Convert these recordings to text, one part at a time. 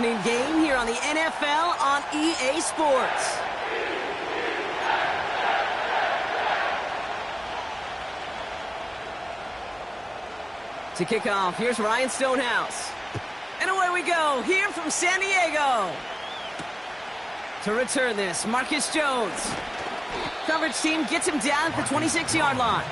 eye-opening game here on the NFL on EA Sports. To kick off, here's Ryan Stonehouse. And away we go, here from San Diego. To return this, Marcus Jones. Coverage team gets him down at the 26-yard line.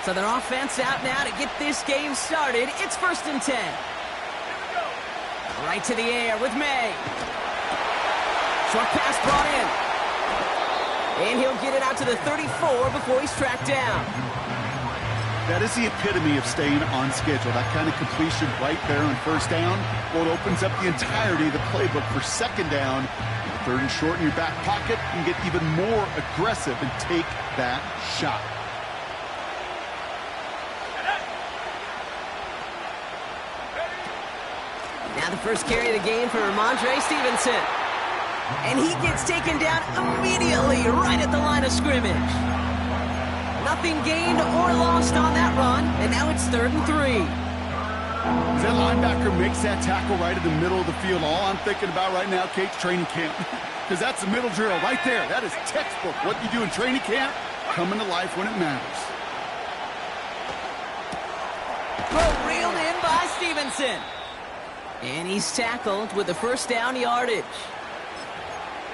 So their offense out now to get this game started. It's 1st and 10. Right to the air with May. Short pass brought in. And he'll get it out to the 34 before he's tracked down. That is the epitome of staying on schedule. That kind of completion right there on 1st down. Well, it opens up the entirety of the playbook for 2nd down. 3rd and short in your back pocket. You can get even more aggressive and take that shot. Now the first carry of the game for Ramondre Stevenson. And he gets taken down immediately right at the line of scrimmage. Nothing gained or lost on that run, and now it's 3rd and 3. As that linebacker makes that tackle right in the middle of the field, all I'm thinking about right now, Kate's training camp. Because that's the middle drill right there. That is textbook. What you do in training camp, coming to life when it matters. Throw reeled in by Stevenson. And he's tackled with the 1st down yardage.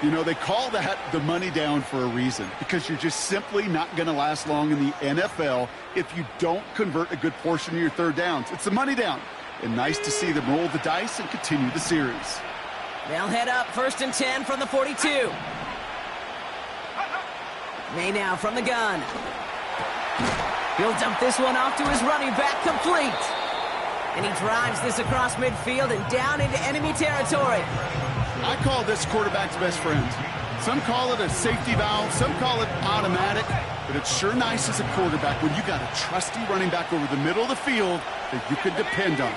You know, they call that the money down for a reason, because you're just simply not going to last long in the NFL if you don't convert a good portion of your 3rd downs. It's the money down. And nice to see them roll the dice and continue the series. They'll head up 1st and 10 from the 42. May now from the gun. He'll dump this one off to his running back, complete. And he drives this across midfield and down into enemy territory. I call this quarterback's best friend. Some call it a safety valve, some call it automatic, but it's sure nice as a quarterback when you got a trusty running back over the middle of the field that you can depend on.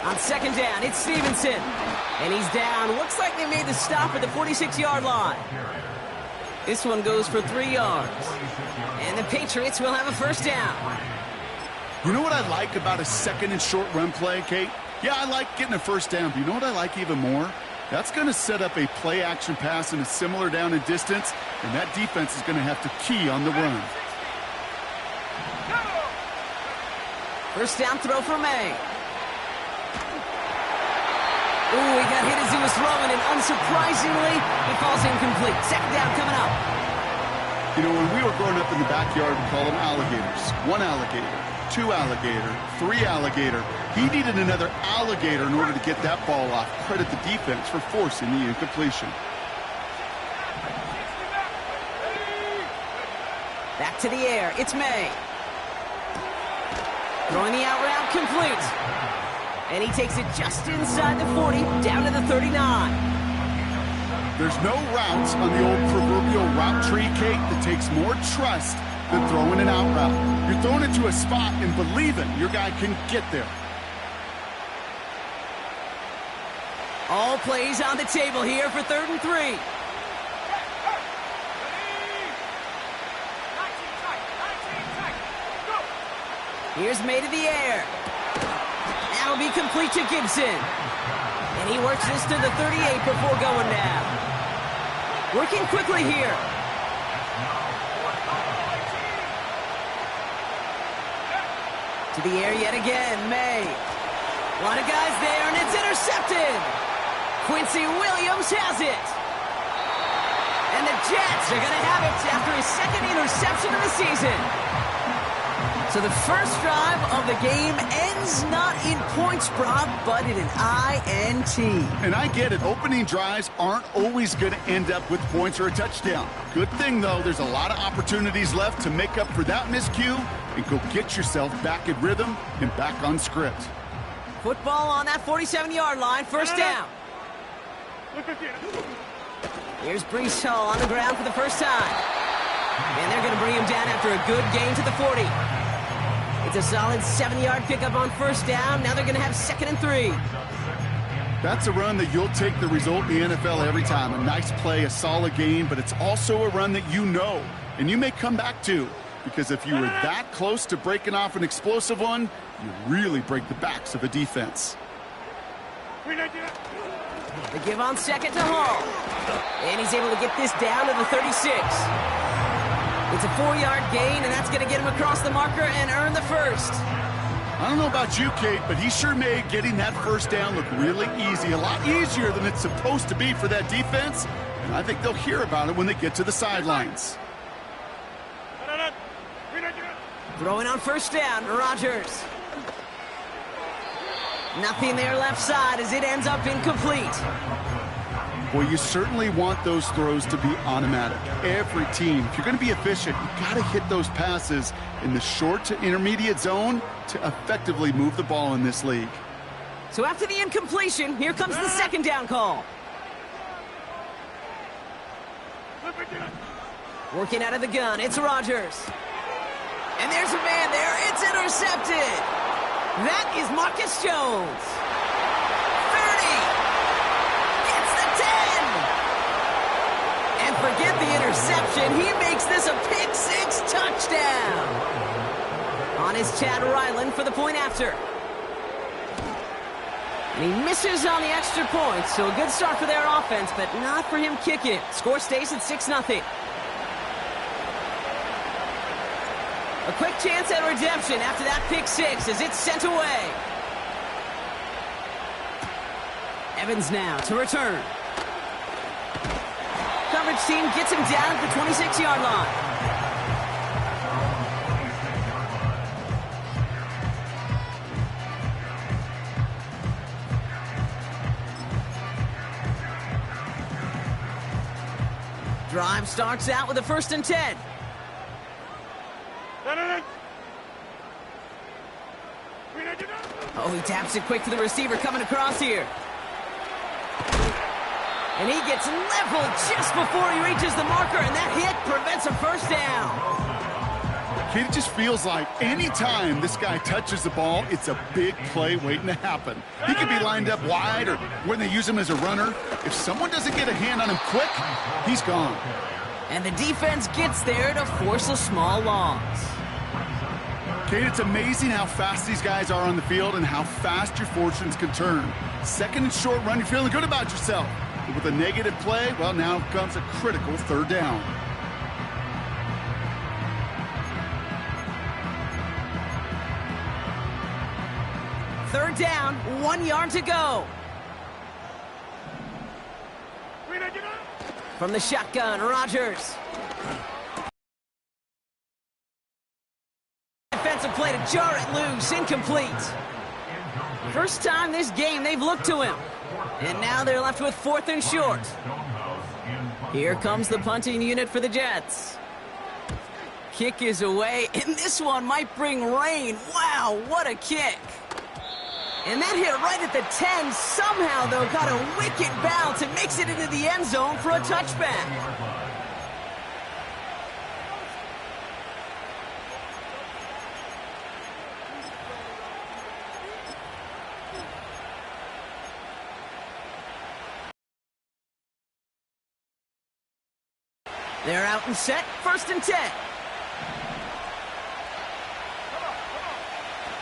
On 2nd down, it's Stevenson. And he's down. Looks like they made the stop at the 46-yard line. This one goes for 3 yards. And the Patriots will have a 1st down. You know what I like about a 2nd and short run play, Kate? Yeah, I like getting a 1st down, but you know what I like even more? That's going to set up a play-action pass in a similar down and distance, and that defense is going to have to key on the run. 1st down throw for May. Ooh, he got hit as he was throwing, and unsurprisingly, it falls incomplete. 2nd down coming up. You know, when we were growing up in the backyard, we call them alligators. 1 alligator, 2 alligator, 3 alligator. He needed another alligator in order to get that ball off. Credit the defense for forcing the incompletion. Back to the air. It's May. Throwing the out route complete. And he takes it just inside the 40, down to the 39. There's no routes on the old proverbial route tree, Kate, that takes more trust than throwing an out route. You're throwing it to a spot and believing your guy can get there. All plays on the table here for 3rd and 3. Here's May to the air. That'll be complete to Gibson. And he works this to the 38 before going down. Working quickly here. To the air yet again, May. A lot of guys there, and it's intercepted. Quincy Williams has it. And the Jets are going to have it after his 2nd interception of the season. So the first drive of the game ends not in points, Brock, but in an INT. And I get it. Opening drives aren't always going to end up with points or a touchdown. Good thing, though, there's a lot of opportunities left to make up for that miscue and go get yourself back in rhythm and back on script. Football on that 47-yard line, 1st down. Here's Brees Hall on the ground for the first time. And they're going to bring him down after a good gain to the 40. It's a solid 7-yard pickup on first down. Now they're going to have 2nd and 3. That's a run that you'll take the result in the NFL every time. A nice play, a solid gain, but it's also a run that you know and you may come back to, because if you were that close to breaking off an explosive one, you really break the backs of a defense. The give on 2nd to Hall. And he's able to get this down to the 36. It's a 4-yard gain, and that's going to get him across the marker and earn the first. I don't know about you, Kate, but he sure made getting that first down look really easy. A lot easier than it's supposed to be for that defense. And I think they'll hear about it when they get to the sidelines. Throwing on first down, Rodgers. Nothing there left side as it ends up incomplete. Well, you certainly want those throws to be automatic. Every team, if you're going to be efficient, you've got to hit those passes in the short to intermediate zone to effectively move the ball in this league. So after the incompletion, here comes the 2nd down call. Working out of the gun, it's Rodgers. And there's a man there. It's intercepted. That is Marcus Jones. 30. Gets the 10. And forget the interception. He makes this a pick-6 touchdown. On is Chad Ryland for the point after. And he misses on the extra point. So a good start for their offense, but not for him kicking. Score stays at 6-0. A quick chance at redemption after that pick-6 as it's sent away. Evans now to return. Coverage team gets him down at the 26-yard line. Drive starts out with a 1st and 10. Oh, he taps it quick to the receiver coming across here. And he gets leveled just before he reaches the marker, and that hit prevents a first down. It just feels like any time this guy touches the ball, it's a big play waiting to happen. He could be lined up wide or when they use him as a runner. If someone doesn't get a hand on him quick, he's gone. And the defense gets there to force a small loss. Kate, it's amazing how fast these guys are on the field and how fast your fortunes can turn. 2nd and short run, you're feeling good about yourself. But with a negative play, well, now comes a critical 3rd down. Third down, 1 yard to go. From the shotgun, Rodgers. Defensive play to jar it loose, incomplete. First time this game they've looked to him. And now they're left with 4th and short. Here comes the punting unit for the Jets. Kick is away, and this one might bring rain. Wow, what a kick. And that hit right at the 10. Somehow, though, got a wicked bounce and makes it into the end zone for a touchback. They're out and set, 1st and 10.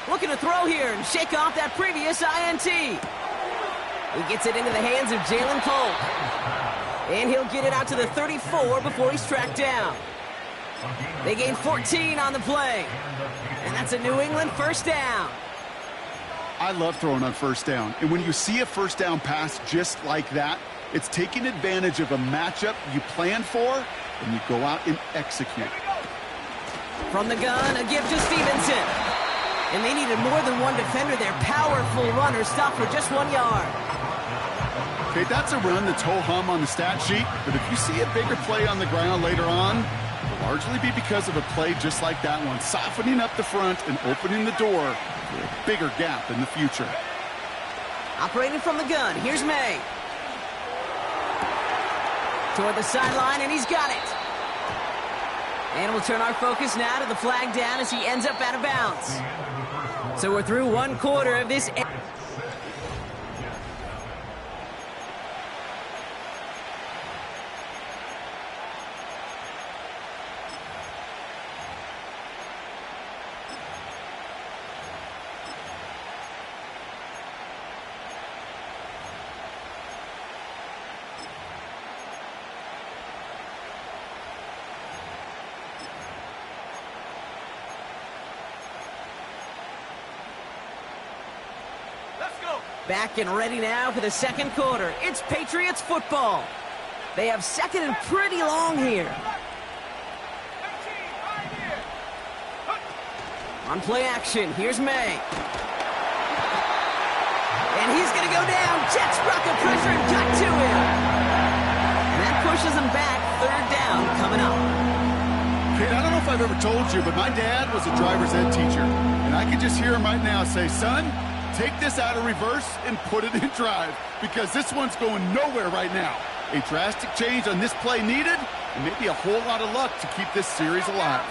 Looking to throw here and shake off that previous INT. He gets it into the hands of Jalen Cole. And he'll get it out to the 34 before he's tracked down. They gain 14 on the play. And that's a New England 1st down. I love throwing on 1st down. And when you see a 1st down pass just like that, it's taking advantage of a matchup you planned for, and you go out and execute. From the gun, a give to Stevenson. And they needed more than one defender. Their powerful runner stopped for just 1 yard. Okay, that's a run that's ho-hum on the stat sheet, but if you see a bigger play on the ground later on, it'll largely be because of a play just like that one, softening up the front and opening the door for a bigger gap in the future. Operating from the gun, here's May. Toward the sideline, and he's got it. And we'll turn our focus now to the flag down as he ends up out of bounds. So we're through one quarter of this. Back and ready now for the second quarter. It's Patriots football. They have second and pretty long here. On play action, here's May. And he's going to go down. Jets brought the pressure and got to him. And that pushes him back. Third down coming up. Kate, I don't know if I've ever told you, but my dad was a driver's ed teacher. And I can just hear him right now say, son, take this out of reverse and put it in drive, because this one's going nowhere right now. A drastic change on this play needed, and maybe a whole lot of luck to keep this series alive.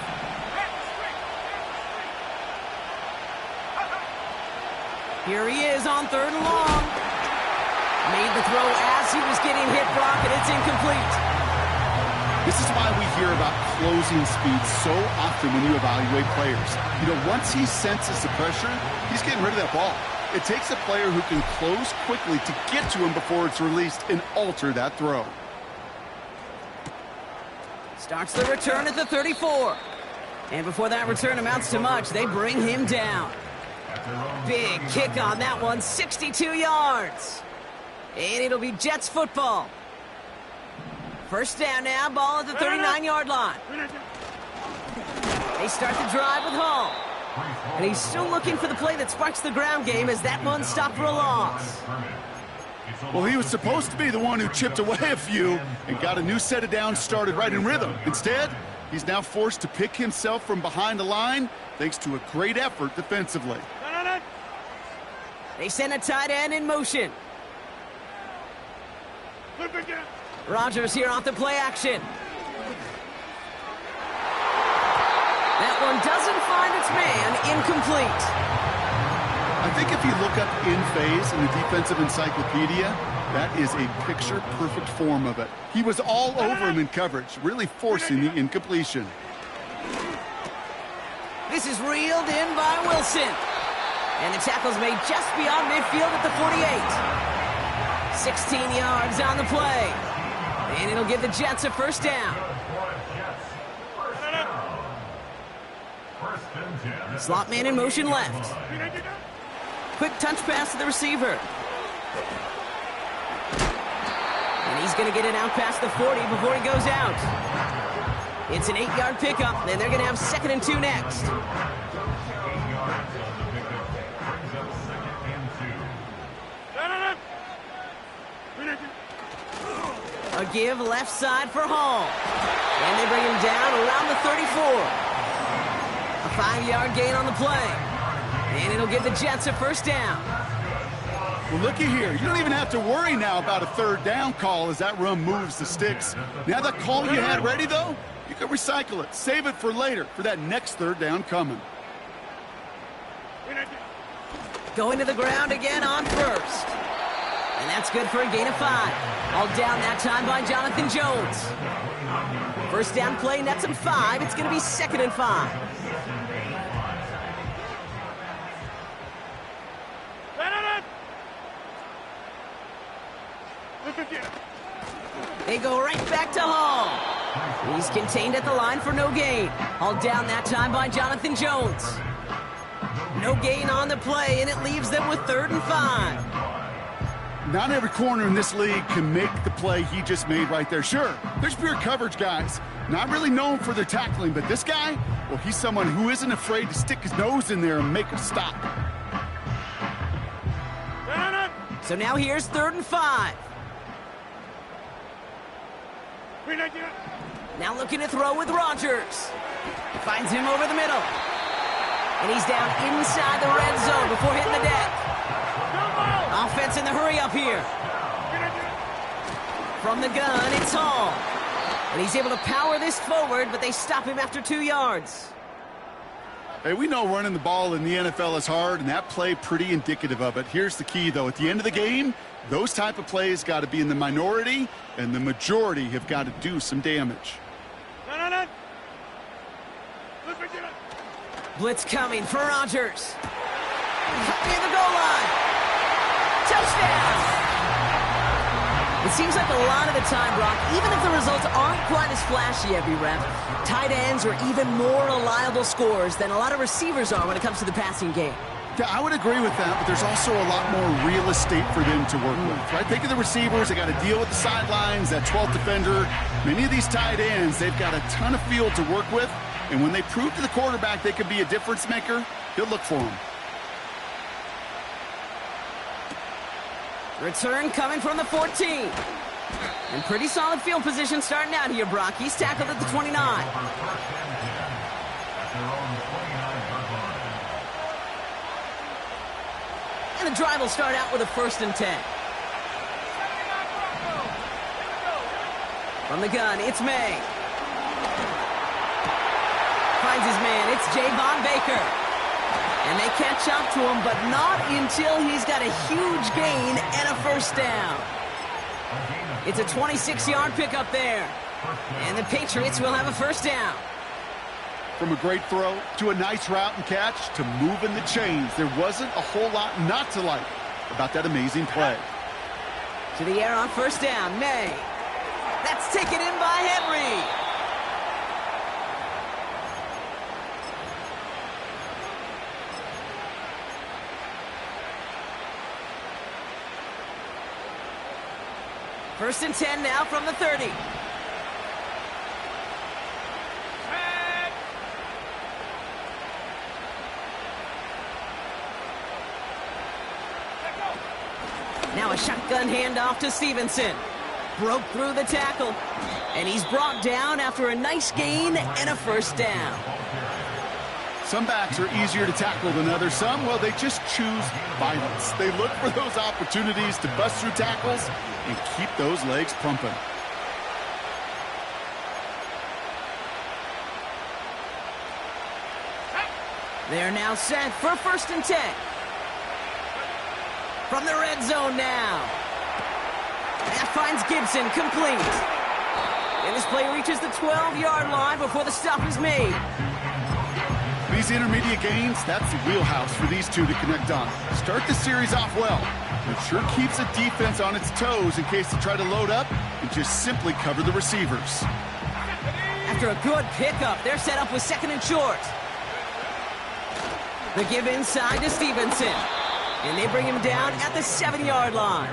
Here he is on third and long. Made the throw as he was getting hit, Brock, and it's incomplete. This is why we hear about closing speed so often when you evaluate players. You know, once he senses the pressure, he's getting rid of that ball. It takes a player who can close quickly to get to him before it's released and alter that throw. Starts the return at the 34. And before that return amounts to much, they bring him down. Big kick on that one, 62 yards. And it'll be Jets football. First down now, ball at the 39-yard line. They start the drive with Hall. And he's still looking for the play that sparks the ground game as that one stopped for a loss. Well, he was supposed to be the one who chipped away a few and got a new set of downs started right in rhythm. Instead, he's now forced to pick himself from behind the line thanks to a great effort defensively. They send a tight end in motion. Rodgers here off the play action. That one doesn't find its man, incomplete. I think if you look up in phase in the defensive encyclopedia, that is a picture-perfect form of it. He was all over him in coverage, really forcing the incompletion. This is reeled in by Wilson. And the tackle's made just beyond midfield at the 48. 16 yards on the play. And it'll give the Jets a first down. Slot man in motion left. Quick touch pass to the receiver. And he's going to get it out past the 40 before he goes out. It's an 8-yard pickup, and they're going to have 2nd and 2 next. A give left side for Hall. And they bring him down around the 34. A 5-yard gain on the play. And it'll give the Jets a first down. Well, looky here. You don't even have to worry now about a third down call as that run moves the sticks. Now that call you had ready, though, you can recycle it. Save it for later for that next third down coming. Going to the ground again on first. And that's good for a gain of 5. All down that time by Jonathan Jones. First down play nets him 5. It's going to be 2nd and 5. They go right back to Hall. He's contained at the line for no gain. All down that time by Jonathan Jones. No gain on the play, and it leaves them with 3rd and 5. Not every corner in this league can make the play he just made right there. Sure, there's pure coverage guys, not really known for their tackling, but this guy, well, he's someone who isn't afraid to stick his nose in there and make a stop. So now here's 3rd and 5. Now looking to throw with Rodgers. Finds him over the middle. And he's down inside the red zone before hitting the deck. Offense in the hurry up here. From the gun, it's Hall. And he's able to power this forward, but they stop him after 2 yards. Hey, we know running the ball in the NFL is hard, and that play pretty indicative of it. Here's the key, though. At the end of the game, those type of plays got to be in the minority, and the majority have got to do some damage. Blitz coming for Rodgers. Near the goal line. Touchdown! It seems like a lot of the time, Brock, even if the results aren't quite as flashy every rep, tight ends are even more reliable scorers than a lot of receivers are when it comes to the passing game. Yeah, I would agree with that, but there's also a lot more real estate for them to work with, right? Think of the receivers. They got to deal with the sidelines, that 12th defender. Many of these tight ends, they've got a ton of field to work with, and when they prove to the quarterback they could be a difference maker, he'll look for them. Return coming from the 14. And pretty solid field position starting out here, Brock. He's tackled at the 29. And the drive will start out with a 1st and 10. From the gun, it's May. Finds his man, it's Javon Baker. And they catch up to him, but not until he's got a huge gain and a 1st down. It's a 26-yard pickup there. And the Patriots will have a 1st down. From a great throw to a nice route and catch to moving the chains, there wasn't a whole lot not to like about that amazing play. To the air on 1st down, May. That's taken in by Henry. First and 10 now from the 30. Now a shotgun handoff to Stevenson. Broke through the tackle. And he's brought down after a nice gain and a 1st down. Some backs are easier to tackle than others. Some, well, they just choose violence. They look for those opportunities to bust through tackles and keep those legs pumping. They're now set for 1st and 10. From the red zone now. That finds Gibson complete. And this play reaches the 12-yard line before the stop is made. These intermediate gains, that's the wheelhouse for these two to connect on. Start the series off well. It sure keeps the defense on its toes in case they try to load up and just simply cover the receivers. After a good pickup, they're set up with 2nd and short. The give inside to Stevenson. And they bring him down at the 7-yard line.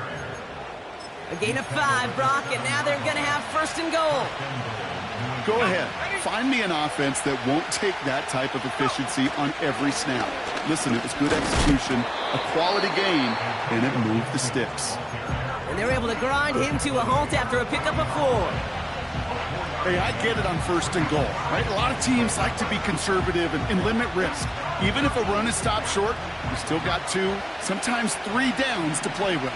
A gain of 5, Brock, and now they're going to have 1st and goal. Go ahead. Find me an offense that won't take that type of efficiency on every snap. Listen, it was good execution, a quality game, and it moved the sticks. And they're able to grind him to a halt after a pickup of 4. Hey, I get it on 1st and goal, right? A lot of teams like to be conservative and limit risk. Even if a run is stopped short, you still got 2, sometimes 3 downs to play with.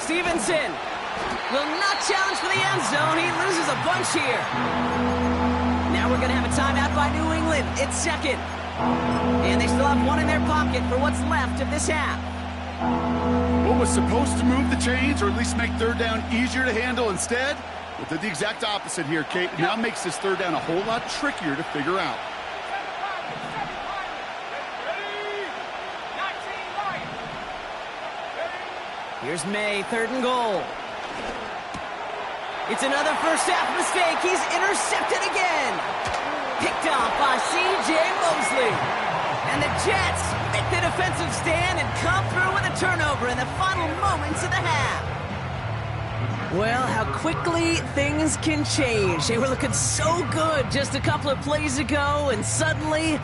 Stevenson will not challenge for the end zone. He loses a bunch here. Now we're going to have a timeout by New England. It's 2nd. And they still have 1 in their pocket for what's left of this half. What was supposed to move the chains or at least make 3rd down easier to handle instead? Well, did the exact opposite here, Kate. Now makes this 3rd down a whole lot trickier to figure out. Here's May, 3rd and goal. It's another first half mistake. He's intercepted again. Picked off by C.J. Mosley. And the Jets make the defensive stand and come through with a turnover in the final moments of the half. Well, how quickly things can change. They were looking so good just a couple of plays ago, and suddenly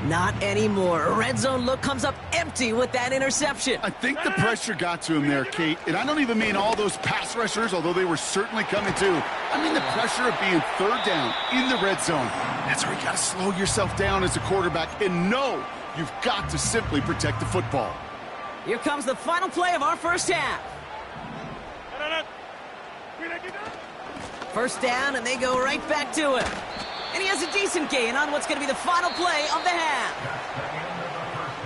Not anymore. A red zone look comes up empty with that interception. I think the pressure got to him there, Kate. And I don't even mean all those pass rushers, although they were certainly coming too. I mean the pressure of being third down in the red zone. That's where you got to slow yourself down as a quarterback and know you've got to simply protect the football. Here comes the final play of our first half. First down, and they go right back to him. And he has a decent gain on what's going to be the final play of the half.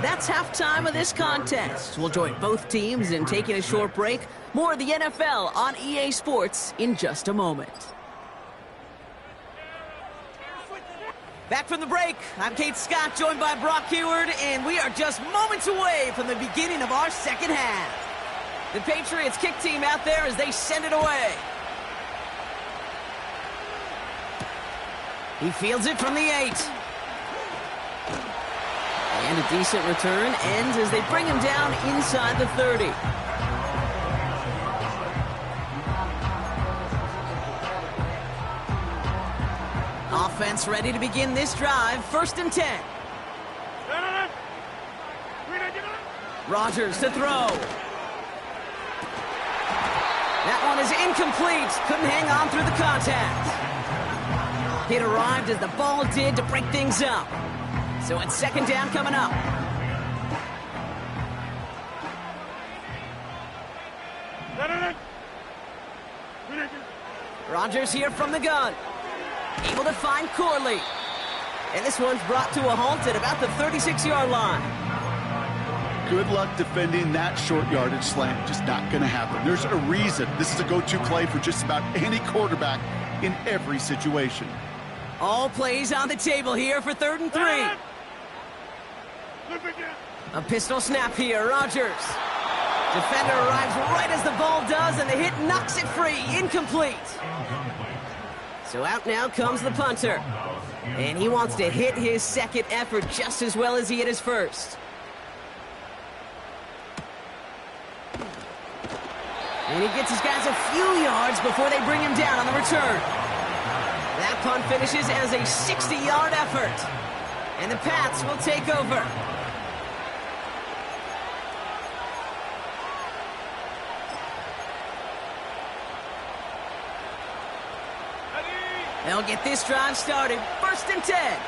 That's halftime of this contest. We'll join both teams in taking a short break. More of the NFL on EA Sports in just a moment. Back from the break, I'm Kate Scott, joined by Brock Heward, and we are just moments away from the beginning of our second half. The Patriots kick team out there as they send it away. He fields it from the 8. And a decent return ends as they bring him down inside the 30. Offense ready to begin this drive. First and 10. Rodgers to throw. That one is incomplete. Couldn't hang on through the contact. It arrived as the ball did to break things up. So it's second down coming up. Rodgers here from the gun. Able to find Corley. And this one's brought to a halt at about the 36-yard line. Good luck defending that short yardage slant. Just not going to happen. There's a reason this is a go-to play for just about any quarterback in every situation. All plays on the table here for 3rd and 3. A pistol snap here, Rodgers. Defender arrives right as the ball does, and the hit knocks it free. Incomplete. So out now comes the punter. And he wants to hit his second effort just as well as he hit his first. And he gets his guys a few yards before they bring him down on the return. That punt finishes as a 60-yard effort. And the Pats will take over. They'll get this drive started. First and 10.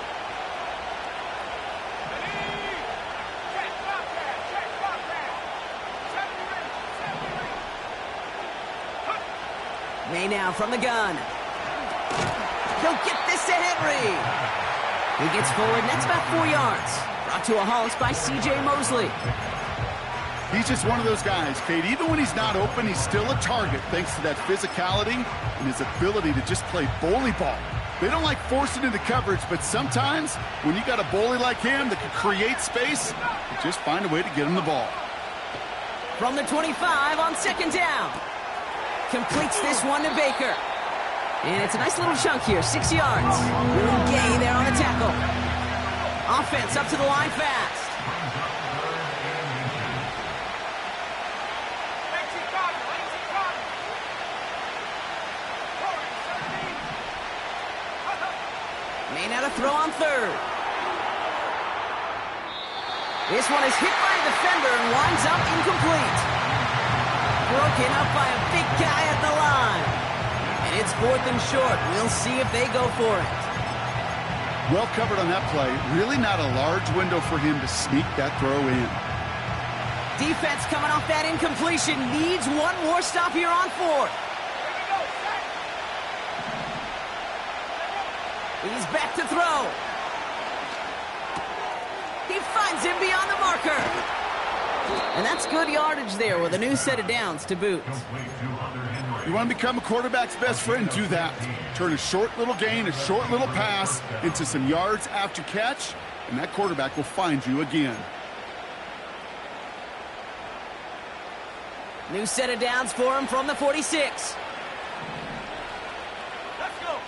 May now from the gun. He'll get this to Henry. He gets forward, that's about 4 yards. Brought to a halt by C.J. Mosley. He's just one of those guys, Kate. Even when he's not open, he's still a target thanks to that physicality and his ability to just play bully ball. They don't like forcing into coverage, but sometimes when you got a bully like him that can create space, you just find a way to get him the ball. From the 25 on second down. Completes this one to Baker. And it's a nice little chunk here, 6 yards. Gay there on the tackle. Offense up to the line fast. May now to throw on third. This one is hit by a defender and winds up incomplete. Broken up by a big guy at the line. And it's 4th and short. We'll see if they go for it. Well covered on that play. Really not a large window for him to sneak that throw in. Defense coming off that incompletion. Needs one more stop here on 4th. He's back to throw. He finds him beyond the marker. And that's good yardage there with a new set of downs to boot. You want to become a quarterback's best friend, do that. Turn a short little gain, a short little pass into some yards after catch, and that quarterback will find you again. New set of downs for him from the 46. Let's go.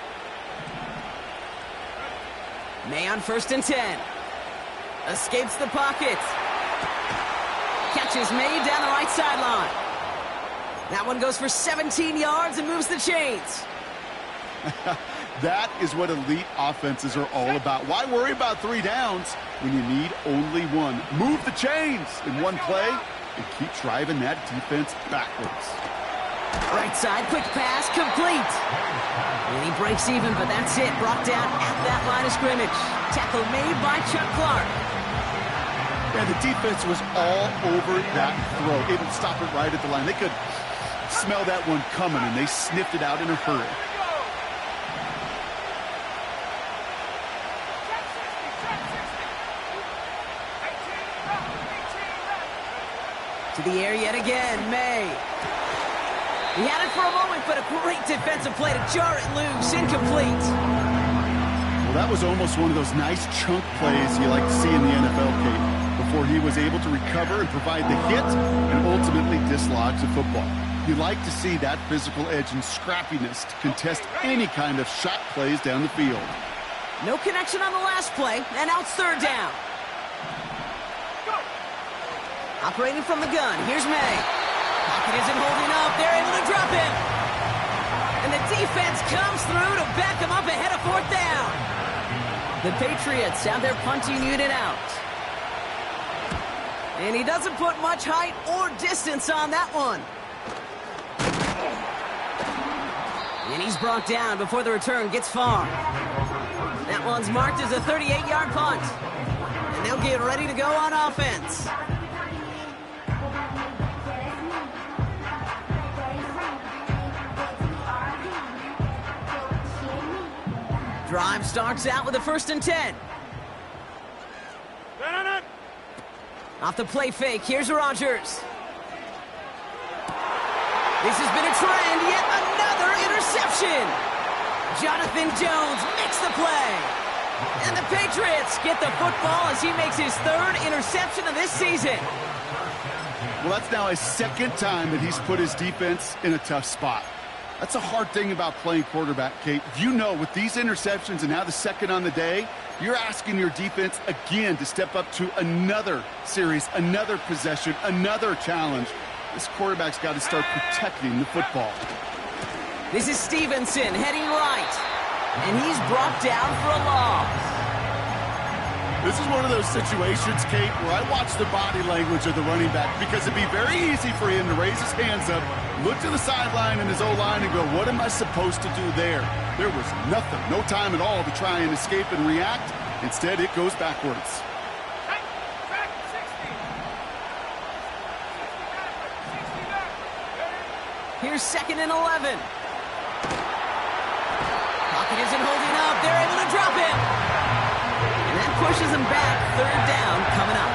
May on 1st and 10. Escapes the pocket. Catches May down the right sideline. That one goes for 17 yards and moves the chains. That is what elite offenses are all about. Why worry about 3 downs when you need only one? Move the chains in one play and keep driving that defense backwards. Right side, quick pass, complete. And he breaks even, but that's it. Brought down at that line of scrimmage. Tackle made by Chuck Clark. And the defense was all over that throw. Able to stop it right at the line. They could smell that one coming, and they sniffed it out in a hurry. To the air yet again, May. He had it for a moment, but a great defensive play to jar it loose. Incomplete. Well, that was almost one of those nice chunk plays you like to see in the NFL, Kate, before he was able to recover and provide the hit and ultimately dislodge the football. You like to see that physical edge and scrappiness to contest any kind of shot plays down the field. No connection on the last play, and now it's 3rd down. Operating from the gun, here's May. Pocket isn't holding up, they're able to drop him. And the defense comes through to back him up ahead of 4th down. The Patriots have their punting unit out. And he doesn't put much height or distance on that one. And he's brought down before the return gets far. That one's marked as a 38-yard punt. And they'll get ready to go on offense. Drive starts out with a 1st and 10. Off the play fake, here's Rodgers. This has been a trend, yet another interception. Jonathan Jones makes the play. And the Patriots get the football as he makes his 3rd interception of this season. Well, that's now his 2nd time that he's put his defense in a tough spot. That's a hard thing about playing quarterback, Kate. You know, with these interceptions and now the 2nd on the day, you're asking your defense again to step up to another series, another possession, another challenge. This quarterback's got to start protecting the football. This is Stevenson heading right, and he's brought down for a loss. This is one of those situations, Kate, where I watch the body language of the running back because it'd be very easy for him to raise his hands up, look to the sideline and his O-line and go, what am I supposed to do there? There was nothing, no time at all to try and escape and react. Instead, it goes backwards. Here's 2nd and 11. Pocket isn't holding up. They're able to drop him. And that pushes him back. 3rd down coming up.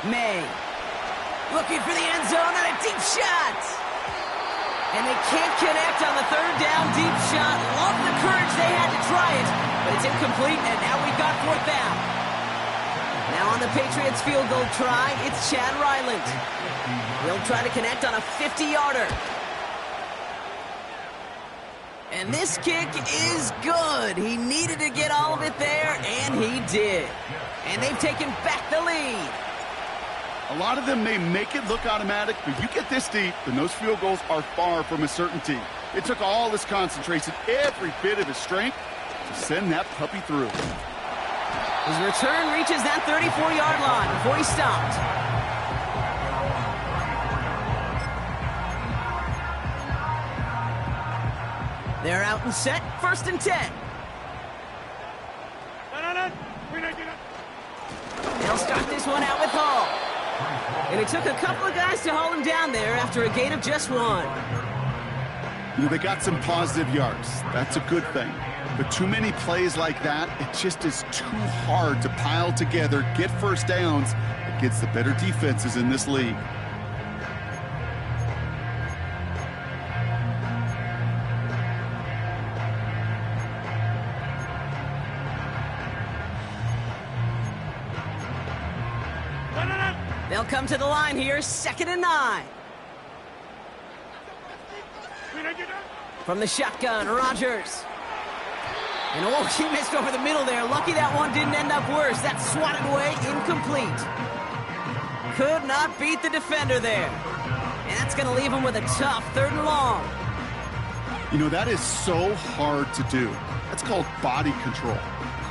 May looking for the end zone and a deep shot. And they can't connect on the 3rd down deep shot. Love the courage they had to try it, but it's incomplete, and now we've got 4th down. Now on the Patriots field goal try, it's Chad Ryland. He'll try to connect on a 50-yarder. And this kick is good. He needed to get all of it there, and he did. And they've taken back the lead. A lot of them may make it look automatic, but you get this deep, and those field goals are far from a certainty. It took all his concentration, every bit of his strength, to send that puppy through. His return reaches that 34-yard line before he stopped. They're out and set, 1st and 10. They'll start this one out with Hall. And it took a couple of guys to hold him down there after a gain of just 1. You know, they got some positive yards. That's a good thing. But too many plays like that, it just is too hard to pile together, get 1st downs against the better defenses in this league. They'll come to the line here, 2nd and 9. From the shotgun, Rodgers. And oh, he missed over the middle there. Lucky that one didn't end up worse. That swatted away, incomplete. Could not beat the defender there. And that's going to leave him with a tough 3rd and long. You know, that is so hard to do. That's called body control.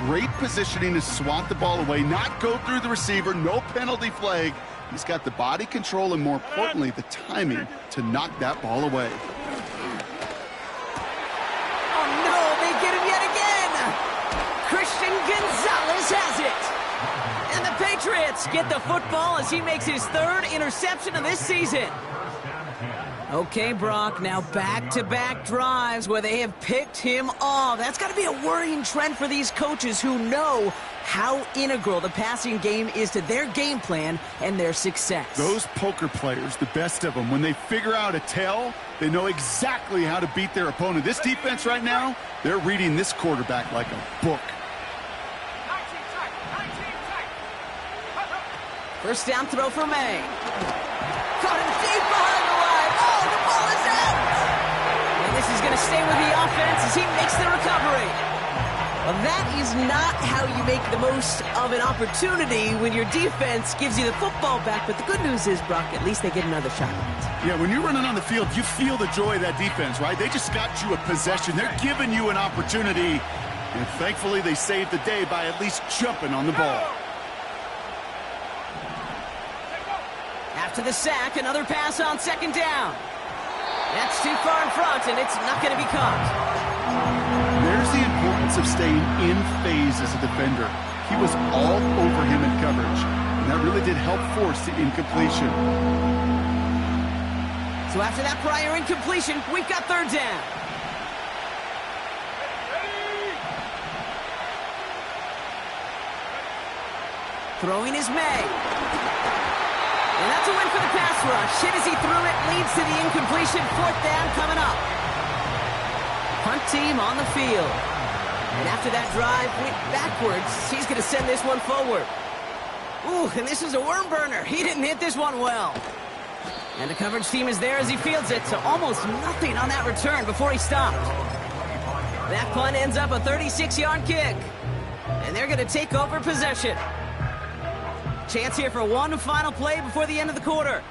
Great positioning to swat the ball away, not go through the receiver, no penalty flag. He's got the body control and, more importantly, the timing to knock that ball away. Oh, no, they get him yet again. Christian Gonzalez has it. And the Patriots get the football as he makes his 3rd interception of this season. Okay, Brock, now back-to-back drives where they have picked him off. That's got to be a worrying trend for these coaches who know how integral the passing game is to their game plan and their success. Those poker players, the best of them, when they figure out a tell, they know exactly how to beat their opponent. This defense right now, they're reading this quarterback like a book. First down throw for May. Caught him deep behind the line. Oh, the ball is out! And this is going to stay with the offense as he makes the recovery. Well, that is not how you make the most of an opportunity when your defense gives you the football back. But the good news is, Brock, at least they get another shot at it. Yeah, when you're running on the field, you feel the joy of that defense, right? They just got you a possession. They're giving you an opportunity. And thankfully, they saved the day by at least jumping on the ball. After the sack, another pass on 2nd down. That's too far in front, and it's not going to be caught. There's the importance of staying in phase as a defender. He was all over him in coverage, and that really did help force the incompletion. So after that prior incompletion, we've got 3rd down. Throwing is May. And that's a win for the pass rush. Hit as he threw it, leads to the incompletion. 4th down coming up. Punt team on the field. And after that drive went backwards, he's going to send this one forward. Ooh, and this is a worm burner. He didn't hit this one well. And the coverage team is there as he fields it, so almost nothing on that return before he stopped. That punt ends up a 36-yard kick. And they're going to take over possession. Chance here for one final play before the end of the quarter.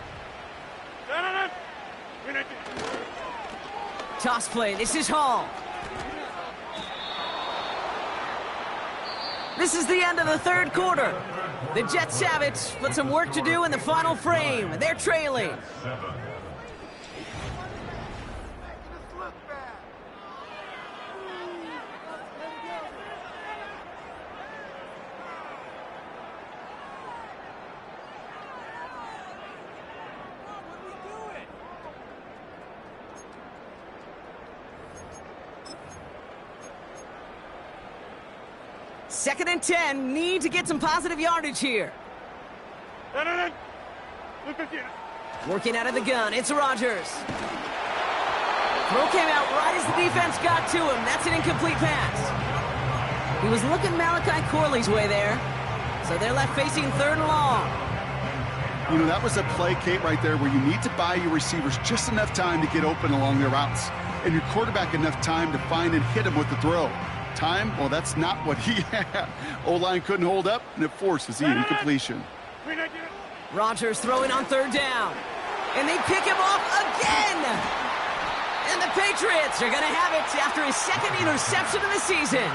Toss play. This is Hall. This is the end of the 3rd quarter. The Jets have it, but some work to do in the final frame. They're trailing. Second and 10, need to get some positive yardage here. Working out of the gun, it's Rodgers. Throw came out right as the defense got to him. That's an incomplete pass. He was looking Malachi Corley's way there. So they're left facing 3rd and long. You know, that was a play, Kate, right there where you need to buy your receivers just enough time to get open along their routes. And your quarterback enough time to find and hit him with the throw. Time? Well, that's not what he had. O-line couldn't hold up, and it forces the incompletion. Rodgers throwing on 3rd down. And they pick him off again! And the Patriots are going to have it after his 2nd interception of the season.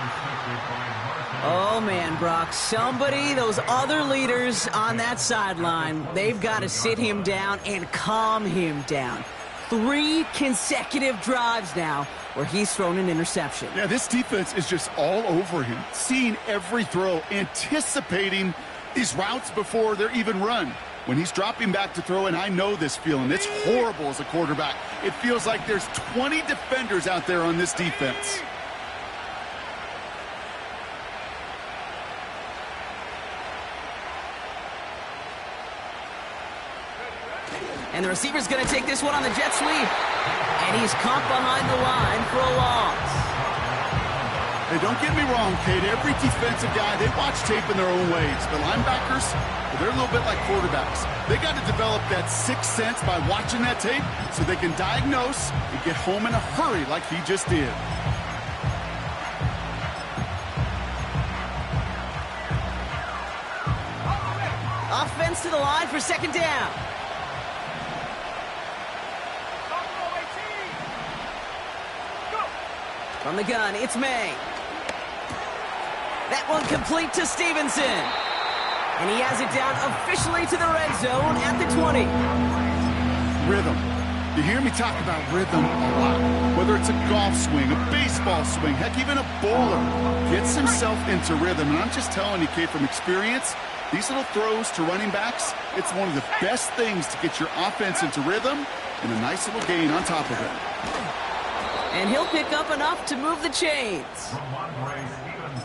Oh, man, Brock. Somebody, those other leaders on that sideline, they've got to sit him down and calm him down. 3 consecutive drives now where he's thrown an interception. Yeah, this defense is just all over him, seeing every throw, anticipating these routes before they're even run. When he's dropping back to throw, and I know this feeling, it's horrible as a quarterback. It feels like there's 20 defenders out there on this defense. And the receiver's going to take this one on the jet sweep. And he's caught behind the line for a loss. Hey, don't get me wrong, Kate. Every defensive guy, they watch tape in their own ways. The linebackers, well, they're a little bit like quarterbacks. They got to develop that sixth sense by watching that tape so they can diagnose and get home in a hurry like he just did. Offense to the line for second down. From the gun, it's May. That one complete to Stevenson. And he has it down officially to the red zone at the 20. Rhythm. You hear me talk about rhythm a lot. Whether it's a golf swing, a baseball swing, heck, even a bowler gets himself into rhythm. And I'm just telling you, Kate, from experience, these little throws to running backs, it's one of the best things to get your offense into rhythm and a nice little gain on top of it. And he'll pick up enough to move the chains.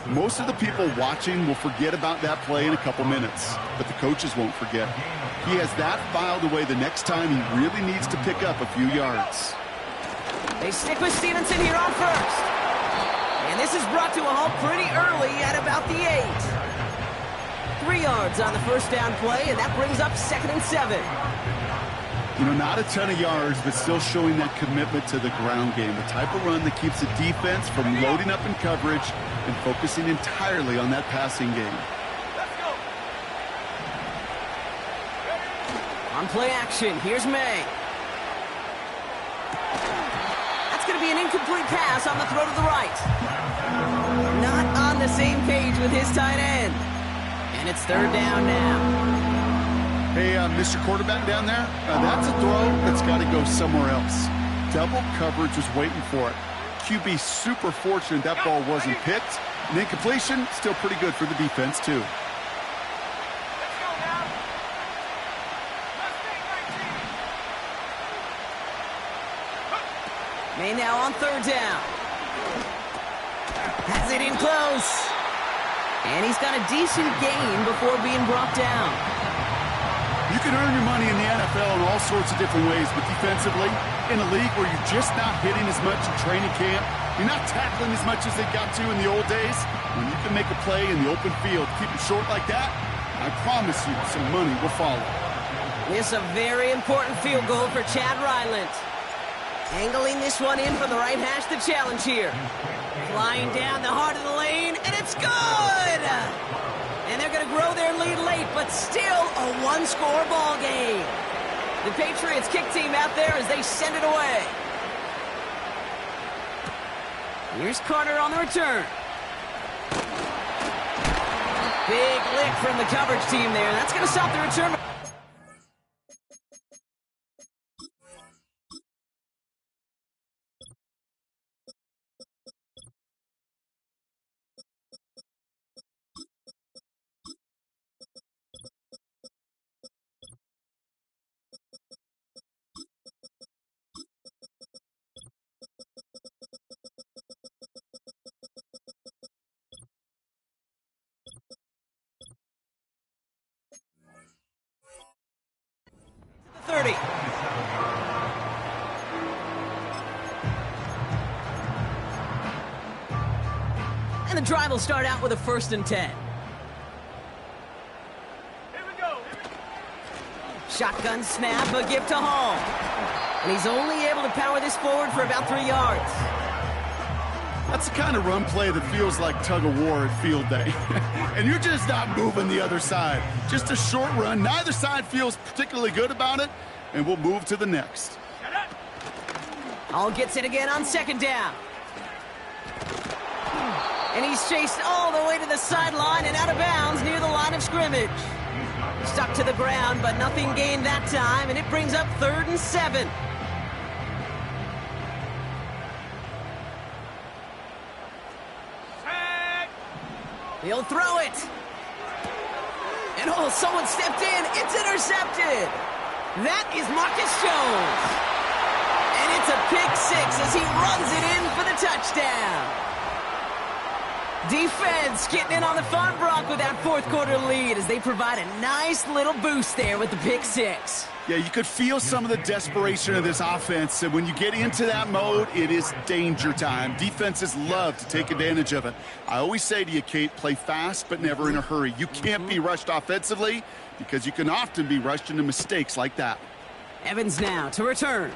Most of the people watching will forget about that play in a couple minutes, but the coaches won't forget. He has that filed away the next time he really needs to pick up a few yards. They stick with Stevenson here on first. And this is brought to a halt pretty early at about the 8. 3 yards on the first down play, and that brings up 2nd and 7. You know, not a ton of yards, but still showing that commitment to the ground game. The type of run that keeps the defense from loading up in coverage and focusing entirely on that passing game. On play action, here's May. That's going to be an incomplete pass on the throw to the right. Not on the same page with his tight end. And it's 3rd down now. Hey, Mr. Quarterback down there, that's a throw that's got to go somewhere else. Double coverage was waiting for it. QB super fortunate that ball wasn't picked. And incompletion, still pretty good for the defense, too. May now on 3rd down. Has it in close. And he's got a decent gain before being brought down. You can earn your money in the NFL in all sorts of different ways, but defensively, in a league where you're just not hitting as much in training camp, you're not tackling as much as they got to in the old days, when you can make a play in the open field, keep it short like that, I promise you some money will follow. This is a very important field goal for Chad Ryland. Angling this one in from the right hash, the challenge here. Flying down the heart of the lane, and it's good! And they're going to grow their lead late, but still a one-score ball game. The Patriots kick team out there as they send it away. Here's Carter on the return. Big lick from the coverage team there. That's going to stop the return. And the drive will start out with a 1st and 10. Here we go. Shotgun snap, a gift to Hall. And he's only able to power this forward for about 3 yards. That's the kind of run play that feels like tug-of-war at field day. And you're just not moving the other side. Just a short run. Neither side feels particularly good about it, and we'll move to the next. Hall gets it again on 2nd down. And he's chased all the way to the sideline and out of bounds near the line of scrimmage. Stuck to the ground, but nothing gained that time, and it brings up 3rd and 7. He'll throw it. And oh, someone stepped in. It's intercepted. That is Marcus Jones. And it's a pick 6 as he runs it in for the touchdown. Defense getting in on the fun, Brock, with that fourth quarter lead as they provide a nice little boost there with the pick six. Yeah, you could feel some of the desperation of this offense. And when you get into that mode, it is danger time. Defenses love to take advantage of it. I always say to you, Kate, play fast but never in a hurry. You can't be rushed offensively because you can often be rushed into mistakes like that. Evans now to return.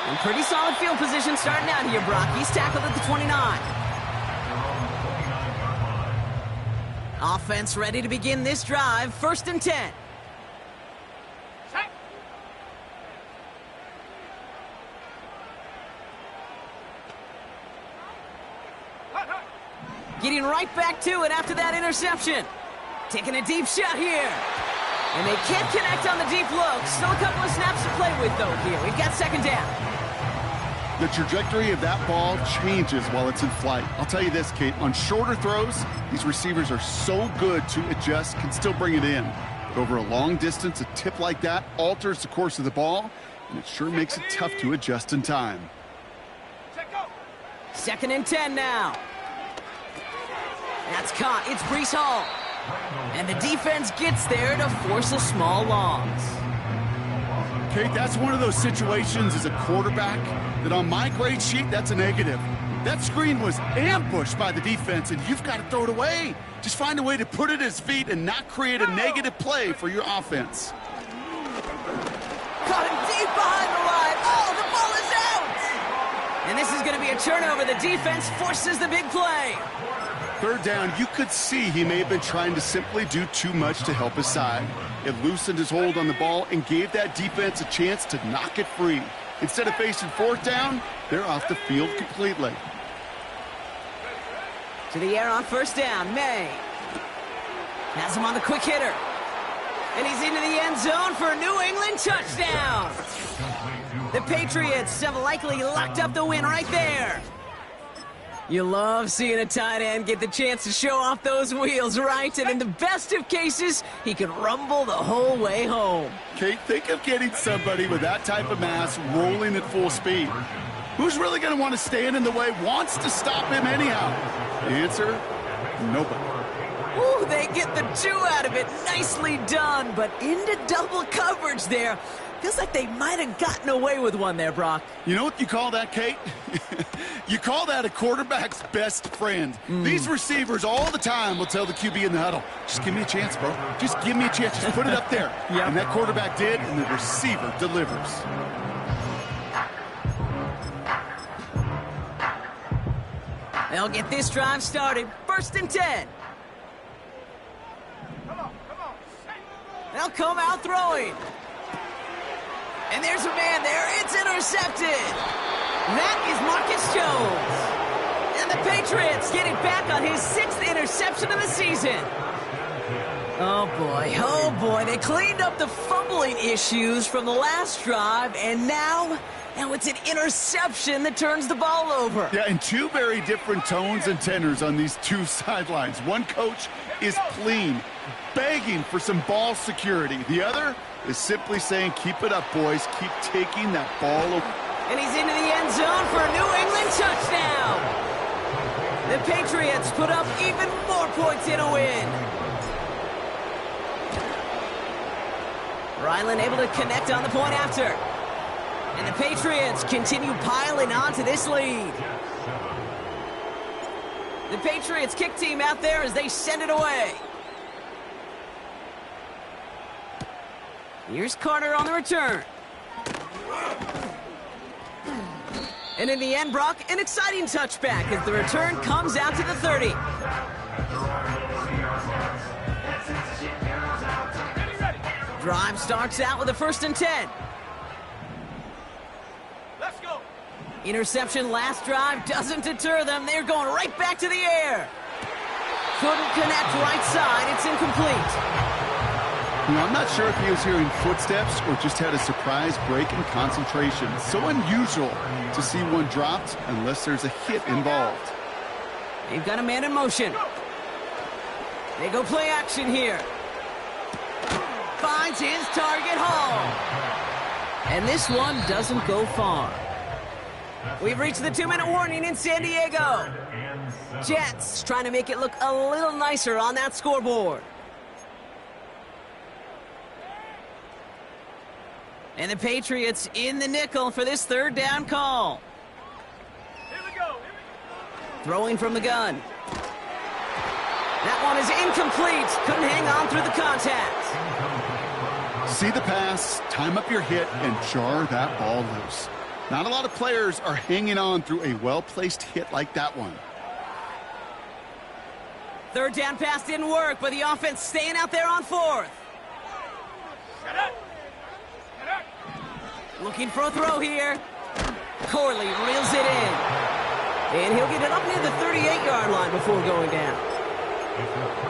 And pretty solid field position starting out here, Brock. He's tackled at the 29. Offense ready to begin this drive. 1st and 10. Getting right back to it after that interception. Taking a deep shot here. And they can't connect on the deep look. Still a couple of snaps to play with, though, here. We've got 2nd down. The trajectory of that ball changes while it's in flight. I'll tell you this, Kate, on shorter throws, these receivers are so good to adjust, can still bring it in. But over a long distance, a tip like that alters the course of the ball, and it sure makes it tough to adjust in time. 2nd and 10 now. That's caught. It's Breece Hall. And the defense gets there to force a small loss. Kate, that's one of those situations as a quarterback that on my grade sheet, that's a negative. That screen was ambushed by the defense, and you've got to throw it away. Just find a way to put it at his feet and not create a negative play for your offense. Caught him deep behind the line. Oh, the ball is out! And this is going to be a turnover. The defense forces the big play. 3rd down, you could see he may have been trying to simply do too much to help his side. It loosened his hold on the ball and gave that defense a chance to knock it free. Instead of facing 4th down, they're off the field completely. To the air on 1st down, May. Has him on the quick hitter. And he's into the end zone for a New England touchdown. The Patriots have likely locked up the win right there. You love seeing a tight end get the chance to show off those wheels, right? And in the best of cases, he can rumble the whole way home. Kate, think of getting somebody with that type of mass rolling at full speed. Who's really going to want to stand in the way, wants to stop him anyhow? The answer, nobody. Ooh, they get the 2 out of it. Nicely done, but into double coverage there. Feels like they might have gotten away with one there, Brock. You know what you call that, Kate? You call that a quarterback's best friend. These receivers all the time will tell the QB in the huddle, just give me a chance, bro. Just give me a chance. Just put it up there. Yep. And that quarterback did, and the receiver delivers. They'll get this drive started. 1st and 10. They'll come out throwing. And there's a man there. It's intercepted. That is Marcus Jones. And the Patriots get it back on his 6th interception of the season. Oh, boy. They cleaned up the fumbling issues from the last drive, and now it's an interception that turns the ball over. Yeah, and 2 very different tones and tenors on these 2 sidelines. One coach is pleading, begging for some ball security. The other is simply saying, keep it up, boys. Keep taking that ball over. And he's into the end zone for a New England touchdown. The Patriots put up even more points in a win. Ryland able to connect on the point after. And the Patriots continue piling on to this lead. The Patriots kick team out there as they send it away. Here's Carter on the return. And in the end, Brock, an exciting touchback as the return comes out to the 30. Drive starts out with a 1st and 10. Let's go. Interception last drive doesn't deter them. They're going right back to the air. Couldn't connect right side. It's incomplete. You know, I'm not sure if he was hearing footsteps or just had a surprise break in concentration. So unusual to see one dropped unless there's a hit involved. They've got a man in motion. They go play action here. Finds his target, Hall. And this one doesn't go far. We've reached the 2-minute warning in San Diego. Jets trying to make it look a little nicer on that scoreboard. And the Patriots in the nickel for this third down call. Here we go. Throwing from the gun. That one is incomplete. Couldn't hang on through the contact. See the pass, time up your hit, and jar that ball loose. Not a lot of players are hanging on through a well-placed hit like that one. Third down pass didn't work, but the offense staying out there on fourth. Get it. Looking for a throw here. Corley reels it in. And he'll get it up near the 38-yard line before going down.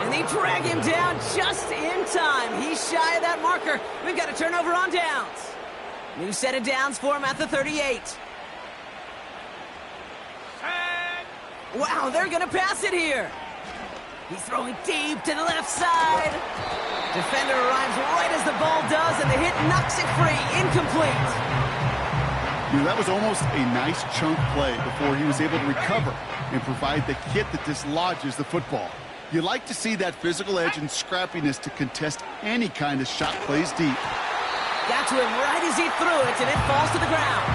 And they drag him down just in time. He's shy of that marker. We've got a turnover on downs. New set of downs for him at the 38. Wow, they're going to pass it here. He's throwing deep to the left side. Defender arrives right as the ball does, and the hit knocks it free. Incomplete. You know, that was almost a nice chunk play before he was able to recover and provide the hit that dislodges the football. You like to see that physical edge and scrappiness to contest any kind of shot plays deep. Got to him right as he threw it, and it falls to the ground.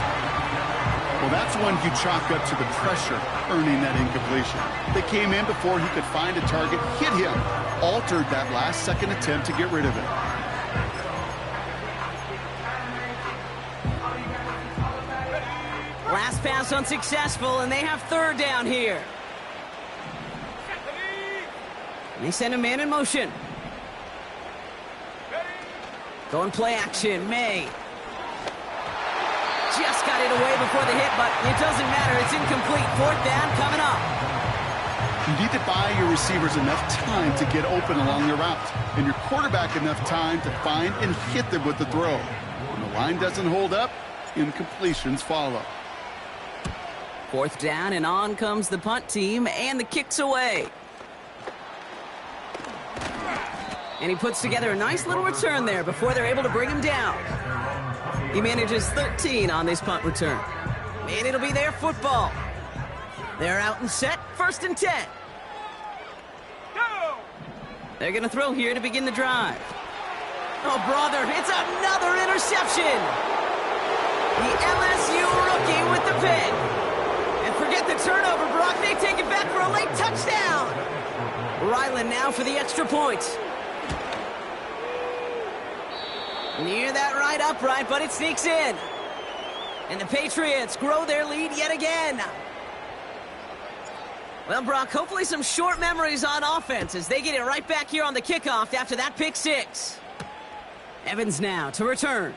Well, that's one you chalk up to the pressure earning that incompletion. They came in before he could find a target, hit him, altered that last-second attempt to get rid of it. Last pass unsuccessful, and they have third down here. And they send a man in motion. Going play action, May. Just got it away before the hit, but it doesn't matter. It's incomplete. Fourth down coming up. You need to buy your receivers enough time to get open along their route, and your quarterback enough time to find and hit them with the throw. When the line doesn't hold up, incompletions follow. Fourth down, and on comes the punt team, and the kick's away. And he puts together a nice little return there before they're able to bring him down. He manages 13 on this punt return. And it'll be their football. They're out and set, 1st and 10. Go! They're going to throw here to begin the drive. Oh, brother, it's another interception. The LSU rookie with the pick. And forget the turnover, Brock. They take it back for a late touchdown. Ryland now for the extra point. Near that right upright, but it sneaks in. And the Patriots grow their lead yet again. Well, Brock, hopefully some short memories on offense as they get it right back here on the kickoff after that pick six. Evans now to return.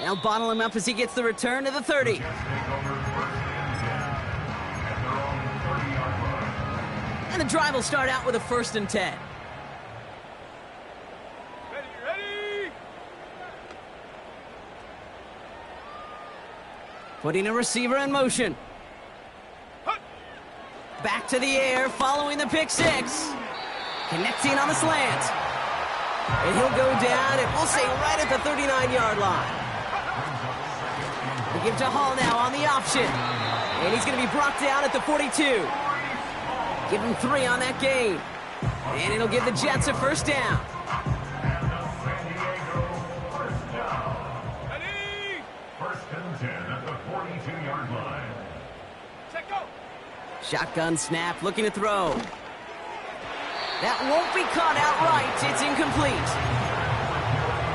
They'll bottle him up as he gets the return to the 30. And the drive will start out with a 1st and 10. Ready! Putting a receiver in motion. Back to the air, following the pick six. Connecting on the slant. And he'll go down, and we'll say right at the 39-yard line. We give to Hall now on the option. And he's going to be brought down at the 42. Give him 3 on that gain. And it'll give the Jets a 1st down. Ready! 1st and 10 at the 42-yard line. Check go! Shotgun snap, looking to throw. That won't be caught outright. It's incomplete.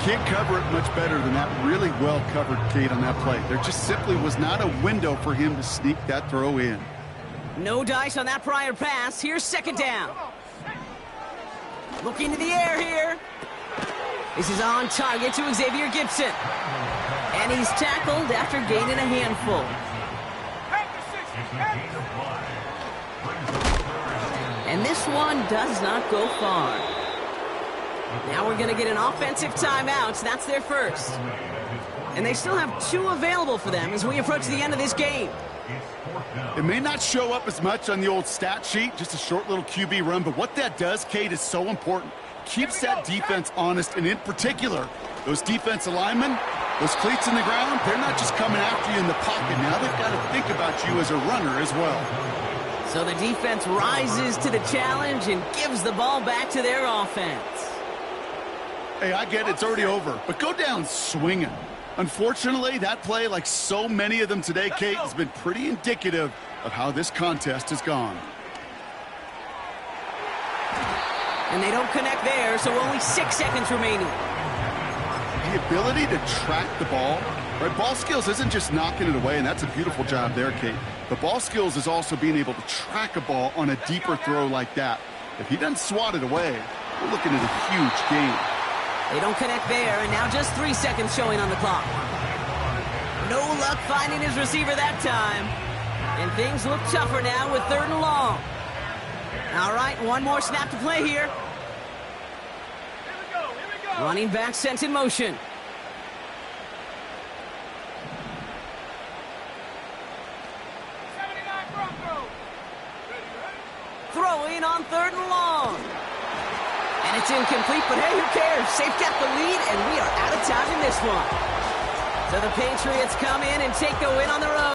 Can't cover it much better than that really well-covered Kate on that play. There just simply was not a window for him to sneak that throw in. No dice on that prior pass. Here's 2nd down. Looking to the air here. This is on target to Xavier Gibson. And he's tackled after gaining a handful. And this one does not go far. Now we're going to get an offensive timeout. That's their first. And they still have 2 available for them as we approach the end of this game. It may not show up as much on the old stat sheet, just a short little QB run, but what that does, Kate, is so important. Keeps that defense honest, and in particular, those defensive linemen, Those cleats in the ground, they're not just coming after you in the pocket. Now they've got to think about you as a runner as well. So the defense rises to the challenge and gives the ball back to their offense. Hey, I get it's already over, but go down swinging. Unfortunately, that play, like so many of them today, Kate, has been pretty indicative of how this contest has gone. And they don't connect there, so only 6 seconds remaining. The ability to track the ball, right? Ball skills isn't just knocking it away, and that's a beautiful job there, Kate. The ball skills is also being able to track a ball on a deeper throw like that. If he doesn't swat it away, we're looking at a huge game. They don't connect there, and now just 3 seconds showing on the clock. No luck finding his receiver that time. And things look tougher now with 3rd and long. All right, one more snap to play here. Here we go. Running back sent in motion. Throwing on 3rd and long. And it's incomplete, but hey, who cares? They've got the lead, and we are out of time in this one. So the Patriots come in and take the win on the road.